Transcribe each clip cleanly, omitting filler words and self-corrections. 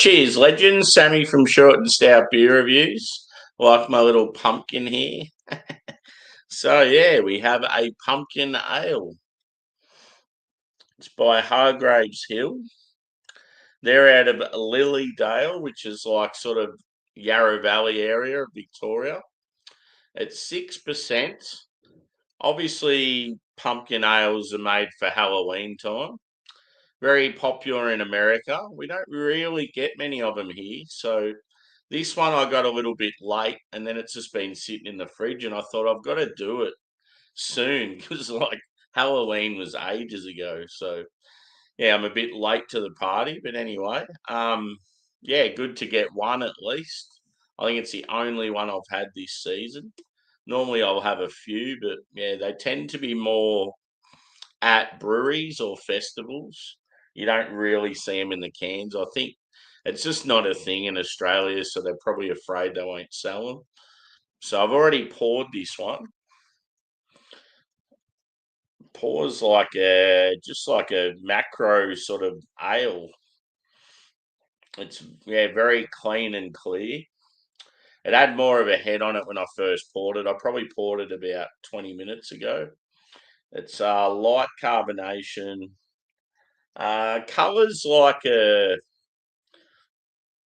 Cheers, legends. Sammy from Short and Stout Beer Reviews. Like my little pumpkin here. So, yeah, we have a pumpkin ale. It's by Hargreaves Hill. They're out of Lilydale, which is like sort of Yarra Valley area of Victoria. It's 6%. Obviously, pumpkin ales are made for Halloween time. Very popular in America. We don't really get many of them here. So this one I got a little bit late and then it's just been sitting in the fridge and I thought I've got to do it soon because like Halloween was ages ago. So yeah, I'm a bit late to the party, but anyway, yeah, good to get one at least. I think it's the only one I've had this season. Normally I'll have a few, but yeah, they tend to be more at breweries or festivals. You don't really see them in the cans. I think it's just not a thing in Australia, so they're probably afraid they won't sell them. So I've already poured this one. Pours like just like a macro sort of ale. It's very clean and clear. It had more of a head on it when I first poured it. I probably poured it about 20 minutes ago. It's light carbonation. Colours like a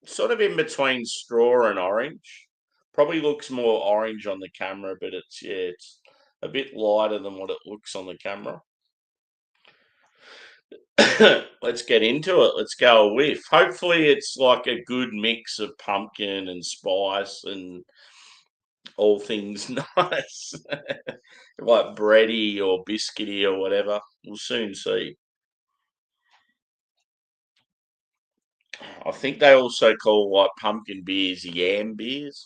sort of in between straw and orange. Probably looks more orange on the camera, but it's a bit lighter than what it looks on the camera. Let's get into it. Let's go a whiff. Hopefully, it's like a good mix of pumpkin and spice and all things nice, like bready or biscuity or whatever. We'll soon see. I think they also call like pumpkin beers yam beers.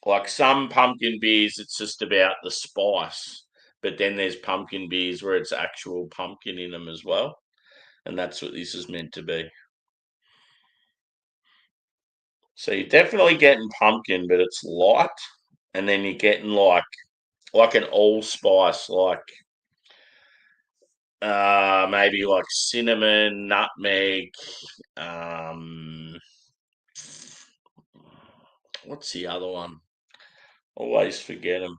Like some pumpkin beers, it's just about the spice, but then there's pumpkin beers where it's actual pumpkin in them as well, and that's what this is meant to be. So you're definitely getting pumpkin, but it's light, and then you're getting like an allspice, like maybe like cinnamon, nutmeg. Um, what's the other one? Always forget them.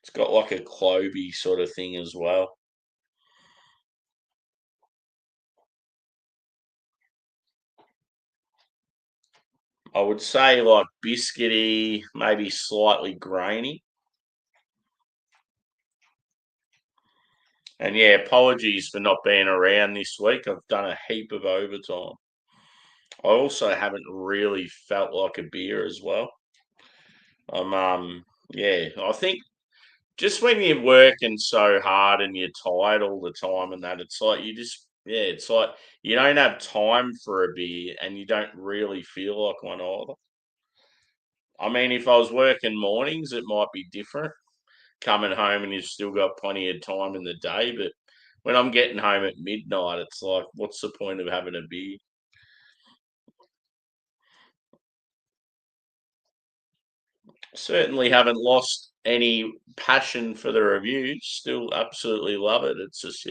It's got like a clovey sort of thing as well. I would say like biscuity, maybe slightly grainy. And yeah, apologies for not being around this week. I've done a heap of overtime. I also haven't really felt like a beer as well. I'm yeah, I think just when you're working so hard and you're tired all the time and that, it's like you just it's like you don't have time for a beer and you don't really feel like one either. I mean, if I was working mornings, it might be different. Coming home and you've still got plenty of time in the day, but when I'm getting home at midnight, it's like, what's the point of having a beer? Certainly haven't lost any passion for the reviews. Still absolutely love it. It's just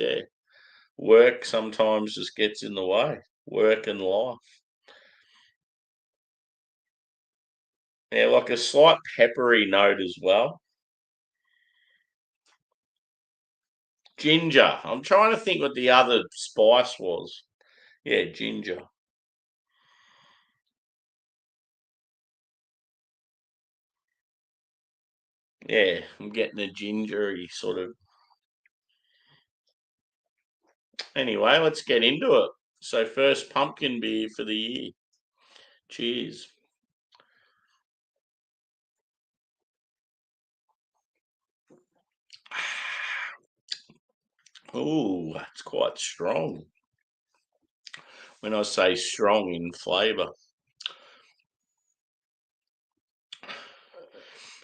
work sometimes just gets in the way. Work and life. Yeah, like a slight peppery note as well. Ginger. I'm trying to think what the other spice was. Yeah, ginger. Yeah, I'm getting a gingery sort of. Anyway, let's get into it. So, first pumpkin beer for the year. Cheers. Oh, that's quite strong. When I say strong in flavour.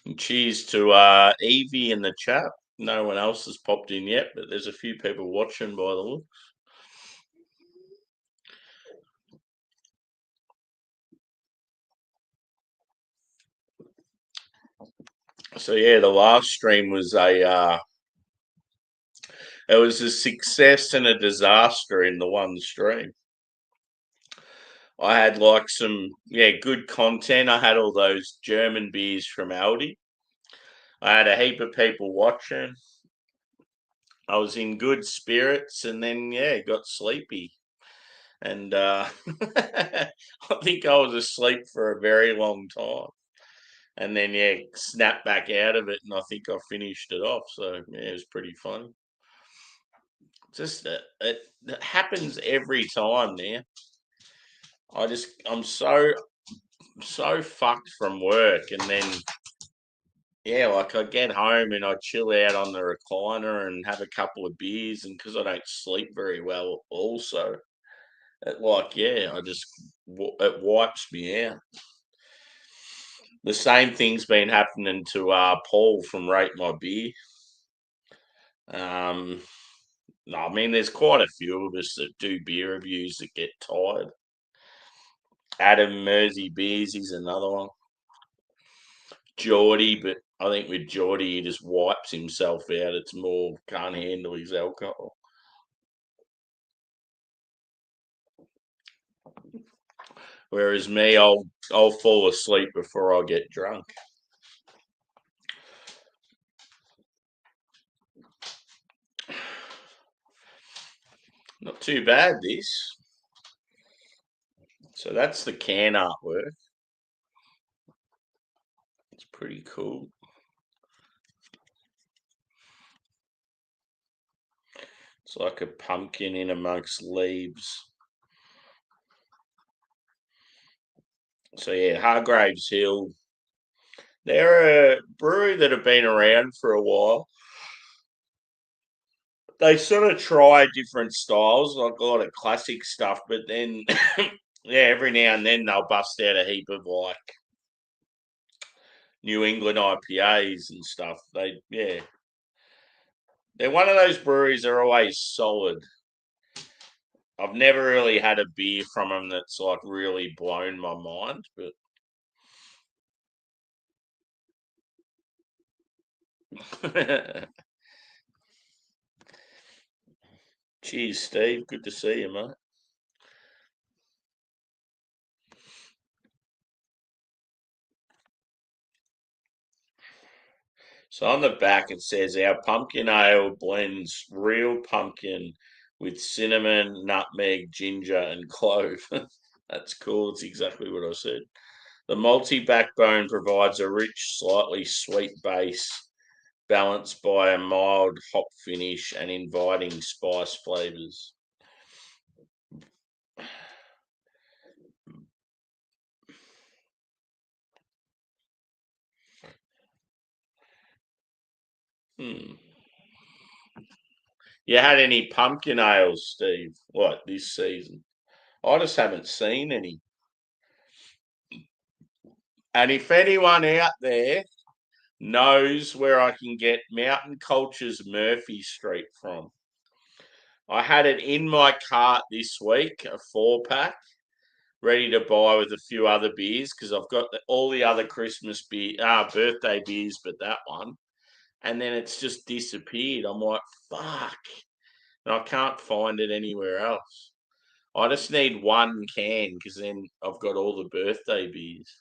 And cheers to Evie in the chat. No one else has popped in yet, but there's a few people watching by the look. So yeah, the last stream was It was a success and a disaster in the one stream. I had like some good content. I had all those German beers from Aldi. I had a heap of people watching. I was in good spirits, and then got sleepy, and I think I was asleep for a very long time, and then snapped back out of it, and I think I finished it off. So it was pretty funny. Just it happens every time now. I'm so fucked from work, and then like I get home and I chill out on the recliner and have a couple of beers, and because I don't sleep very well, also, I just it wipes me out. The same thing's been happening to Paul from Rate My Beer. No, I mean there's quite a few of us that do beer reviews that get tired. Adam Mersey Beers is another one. Geordie, but I think with Geordie he just wipes himself out. It's more can't handle his alcohol. Whereas me, I'll fall asleep before I get drunk. Not too bad, this. So that's the can artwork. It's pretty cool. It's like a pumpkin in amongst leaves. So Hargreaves Hill. They're a brewery that have been around for a while. They sort of try different styles, like a lot of classic stuff, but then every now and then they'll bust out a heap of like New England IPAs and stuff. They're one of those breweries that are always solid. I've never really had a beer from them that's like really blown my mind, but cheers, Steve. Good to see you, mate. So on the back it says our pumpkin ale blends real pumpkin with cinnamon, nutmeg, ginger, and clove. That's cool. It's exactly what I said. The malty backbone provides a rich, slightly sweet base, balanced by a mild hop finish and inviting spice flavors. Hmm. You had any pumpkin ales, Steve? What this season? I just haven't seen any. And if anyone out there knows where I can get Mountain Culture's Murphy Street from, I had it in my cart this week, a 4-pack, ready to buy with a few other beers because I've got all the other Christmas birthday beers, but that one, and then it's just disappeared. I'm like, fuck, and I can't find it anywhere else. I just need one can because then I've got all the birthday beers.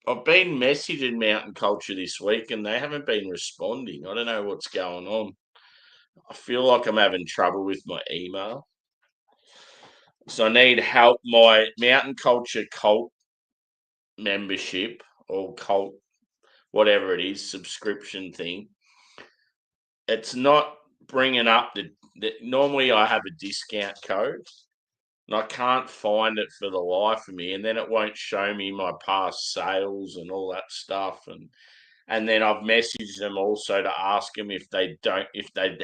I've been messaging Mountain Culture this week and they haven't been responding. I don't know what's going on. I feel like I'm having trouble with my email. So I need help. My Mountain Culture cult membership or cult, whatever it is, subscription thing, it's not bringing up the normally I have a discount code and I can't find it for the life of me. And then it won't show me my past sales and all that stuff. And then I've messaged them also to ask them if they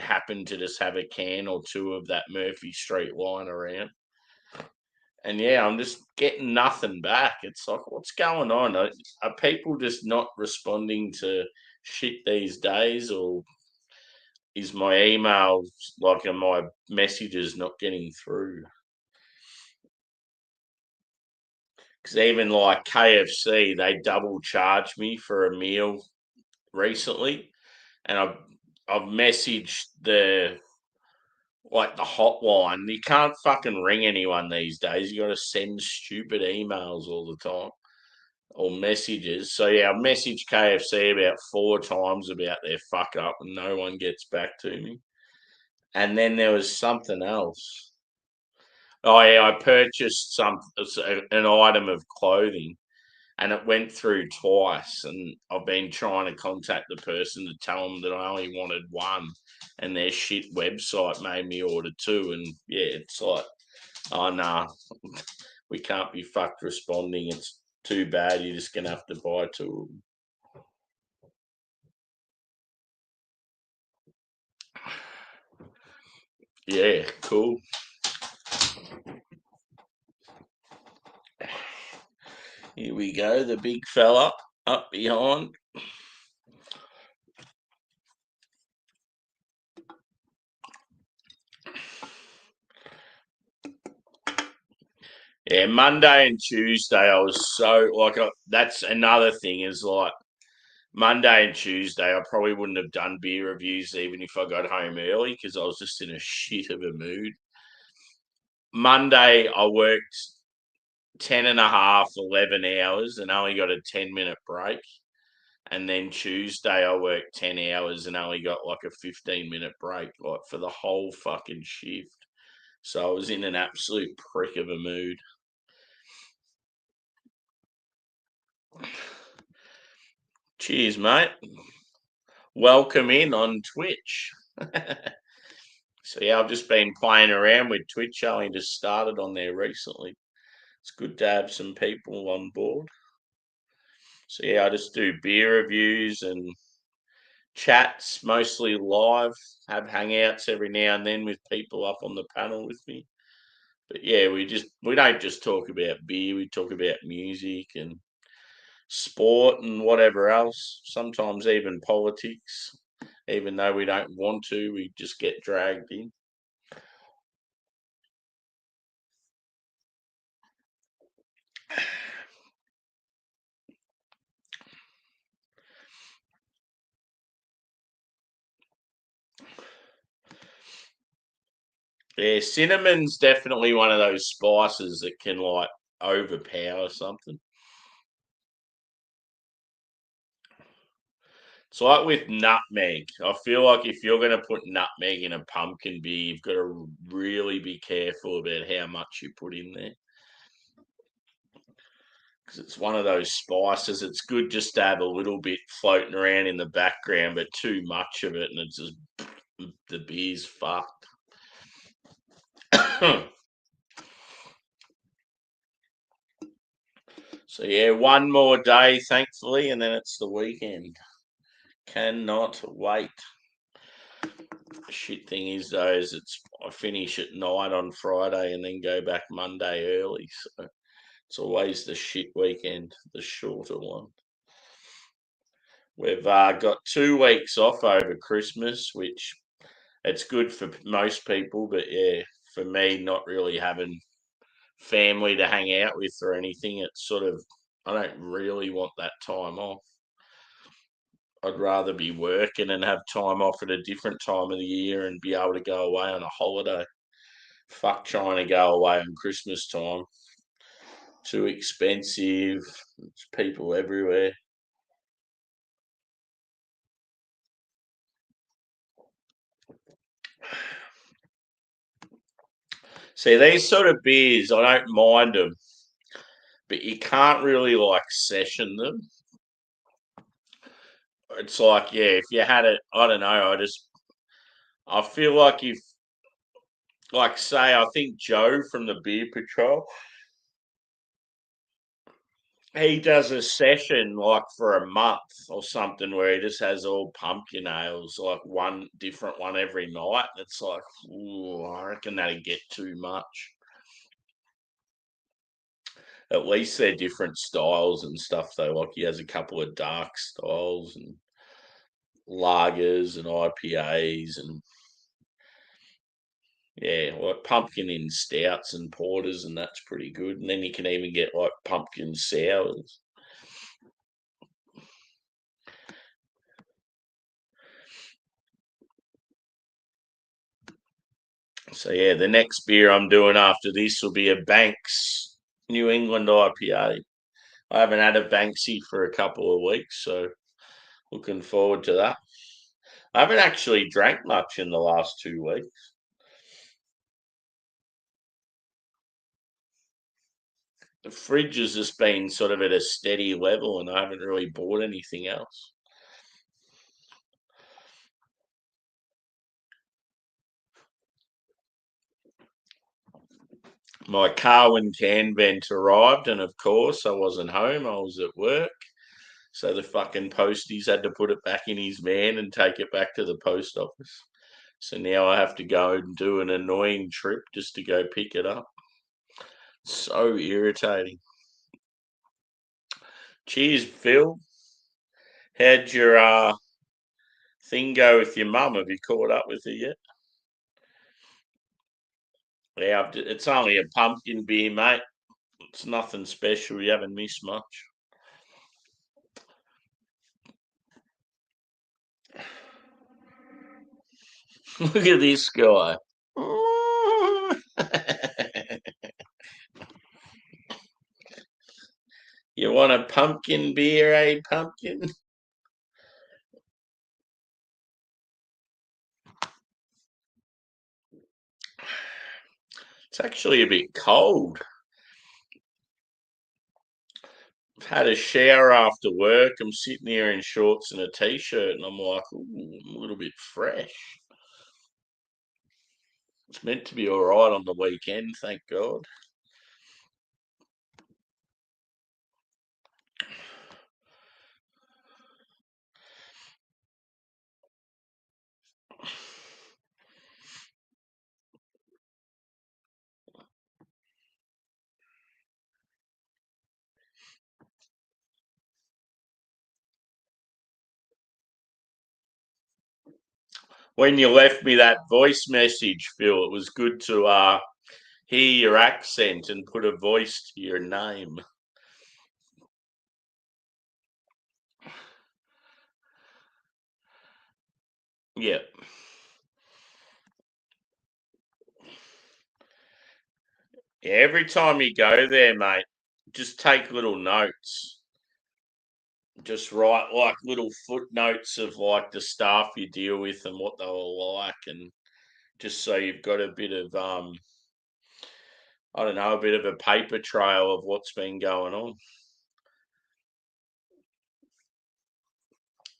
happen to just have a can or two of that Murphy Street lying around. And I'm just getting nothing back. It's like, what's going on? Are people just not responding to shit these days, or is my email like are my messages not getting through? Because even like KFC, they double charged me for a meal recently, and I've messaged the hotline. You can't fucking ring anyone these days. You got to send stupid emails all the time or messages. So yeah, I've messaged KFC about 4 times about their fuck up, and no one gets back to me. And then there was something else. Oh yeah, I purchased an item of clothing, and it went through twice. And I've been trying to contact the person to tell them that I only wanted one, and their shit website made me order two. And yeah, it's like, oh nah, we can't be fucked responding. It's too bad. You're just gonna have to buy two of them. Yeah, cool. Here we go. The big fella up behind. Yeah, Monday and Tuesday, I was so like, that's another thing is like Monday and Tuesday, I probably wouldn't have done beer reviews even if I got home early because I was just in a shit of a mood. Monday, I worked 10 and a half, 11 hours and only got a 10-minute break. And then Tuesday, I worked 10 hours and only got like a 15-minute break, like for the whole fucking shift. So I was in an absolute prick of a mood. Cheers, mate. Welcome in on Twitch. So yeah, I've just been playing around with Twitch. I only just started on there recently. It's good to have some people on board. So yeah, I just do beer reviews and chats, mostly live. Have hangouts every now and then with people up on the panel with me. But yeah, we don't just talk about beer. We talk about music and sport and whatever else. Sometimes even politics. Even though we don't want to, we just get dragged in. Yeah, cinnamon's definitely one of those spices that can like overpower something. It's like with nutmeg. I feel like if you're going to put nutmeg in a pumpkin beer, you've got to really be careful about how much you put in there. Because it's one of those spices. It's good just to have a little bit floating around in the background, but too much of it, and it's just the beer's fucked. So yeah, one more day, thankfully, and then it's the weekend. Cannot wait. The shit thing is though, is I finish at night on Friday and then go back Monday early. So it's always the shit weekend, the shorter one. We've got 2 weeks off over Christmas, which it's good for most people, but yeah, for me, not really having family to hang out with or anything, it's sort of I don't really want that time off. I'd rather be working and have time off at a different time of the year and be able to go away on a holiday. Fuck trying to go away on Christmas time. Too expensive. There's people everywhere. See, these sort of beers, I don't mind them, but you can't really like session them. It's like, yeah, if you had it, I don't know. I feel like if, like, say, I think Joe from the Beer Patrol, he does a session like for a month or something where he just has all pumpkin ales, like one different one every night. It's like, ooh, I reckon that'd get too much. At least they're different styles and stuff though. Like he has a couple of dark styles and lagers and IPAs and yeah, like pumpkin in stouts and porters and that's pretty good. And then you can even get like pumpkin sours. So yeah, the next beer I'm doing after this will be a Banks New England IPA. I haven't had a Banksy for a couple of weeks, so looking forward to that. I haven't actually drank much in the last 2 weeks. The fridge has just been sort of at a steady level, and I haven't really bought anything else. My Carwin can vent arrived, and of course, I wasn't home. I was at work. So the fucking posties had to put it back in his van and take it back to the post office. So now I have to go and do an annoying trip just to go pick it up. So irritating. Cheers, Phil. How'd your thing go with your mum? Have you caught up with her yet? Yeah, it's only a pumpkin beer, mate. It's nothing special. You haven't missed much. Look at this guy. You want a pumpkin beer, eh, pumpkin? It's actually a bit cold. I've had a shower after work. I'm sitting here in shorts and a t-shirt, and I'm like, ooh, I'm a little bit fresh. It's meant to be all right on the weekend, thank God. When you left me that voice message, Phil, it was good to hear your accent and put a voice to your name. Yeah. Yeah, every time you go there, mate, just take little notes. Just write like little footnotes of like the staff you deal with and what they were like, and just so you've got a bit of I don't know, a bit of a paper trail of what's been going on.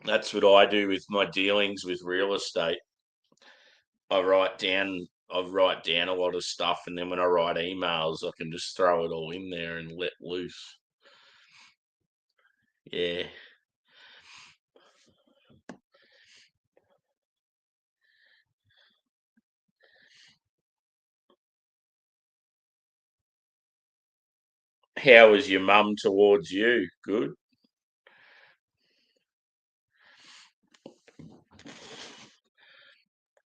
That's what I do with my dealings with real estate. I write down a lot of stuff, and then when I write emails, I can just throw it all in there and let loose. Yeah. How was your mum towards you? Good.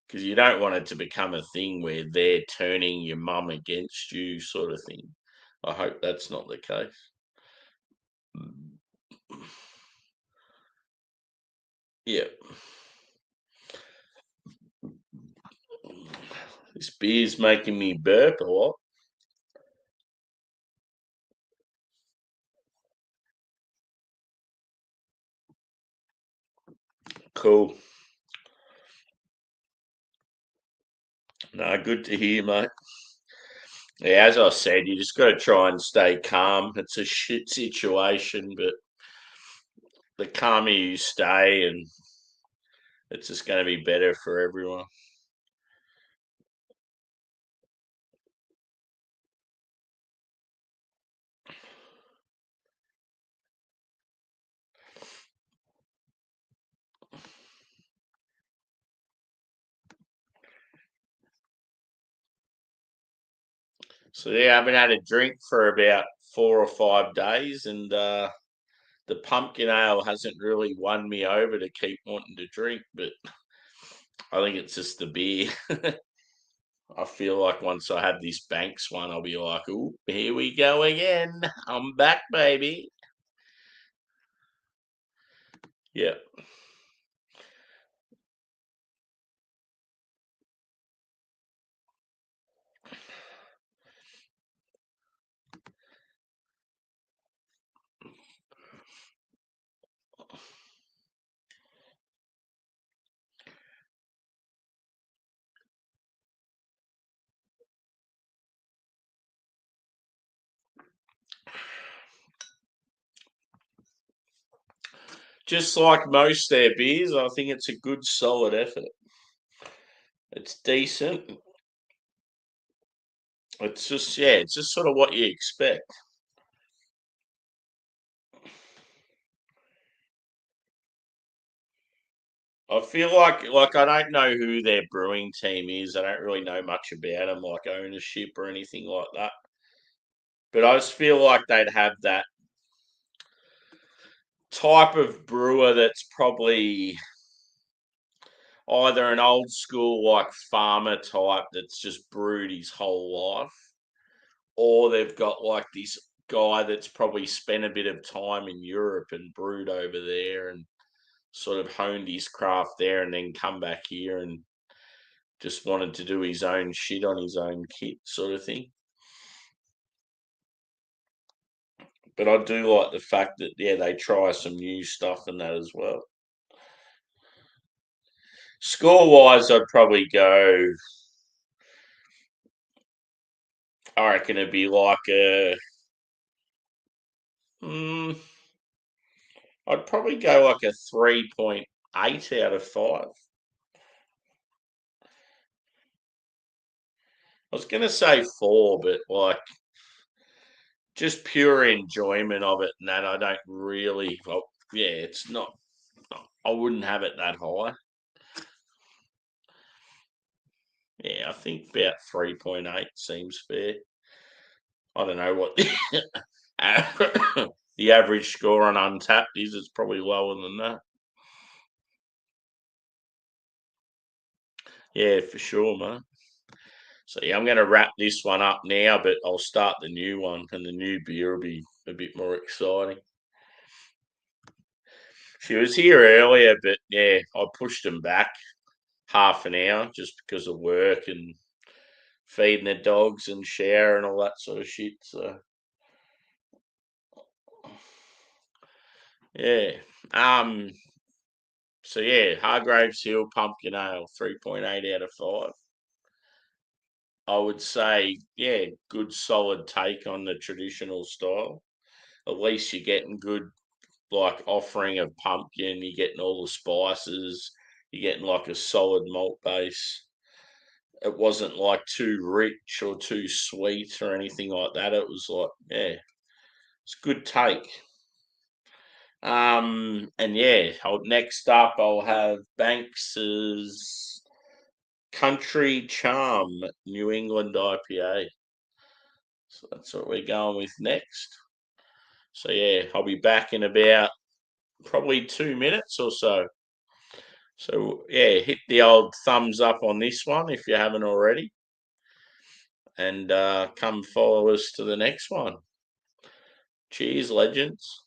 Because you don't want it to become a thing where they're turning your mum against you, sort of thing. I hope that's not the case. Yeah. This beer's making me burp a lot. Cool. No, good to hear, mate. Yeah, as I said, you just got to try and stay calm. It's a shit situation, but the calmer you stay, and it's just going to be better for everyone. So yeah, I haven't had a drink for about 4 or 5 days, and the pumpkin ale hasn't really won me over to keep wanting to drink. But I think it's just the beer. I feel like once I have this Banks one, I'll be like, "Ooh, here we go again. I'm back, baby." Yeah. Just like most of their beers, I think it's a good, solid effort. It's decent. It's just sort of what you expect. I feel like I don't know who their brewing team is. I don't really know much about them, like ownership or anything like that. But I just feel like they'd have that type of brewer that's probably either an old school like farmer type that's just brewed his whole life, or they've got like this guy that's probably spent a bit of time in Europe and brewed over there and sort of honed his craft there and then come back here and just wanted to do his own shit on his own kit sort of thing. But I do like the fact that they try some new stuff and that as well. Score wise, I'd probably go. I reckon it'd be like a. Mm, I'd probably go like a 3.8 out of 5. I was gonna say 4, but like just pure enjoyment of it and that I don't really. Well, yeah, it's not. I wouldn't have it that high. Yeah, I think about 3.8 seems fair. I don't know what the average score on Untapped is. It's probably lower than that. Yeah, for sure, mate. So yeah, I'm going to wrap this one up now, but I'll start the new one, and the new beer will be a bit more exciting. She was here earlier, but yeah, I pushed them back half an hour just because of work and feeding the dogs and shower and all that sort of shit. So yeah, um, so yeah, Hargreaves Hill Pumpkin Ale, 3.8 out of 5. I would say, yeah, good solid take on the traditional style. At least you're getting good like offering of pumpkin, you're getting all the spices, you're getting like a solid malt base. It wasn't like too rich or too sweet or anything like that. It was like, yeah, it's a good take. And yeah, next up I'll have Banks's Country Charm New England IPA. So that's what we're going with next. So yeah, I'll be back in about probably 2 minutes or so. So yeah, hit the old thumbs up on this one if you haven't already, and come follow us to the next one. Cheers, legends.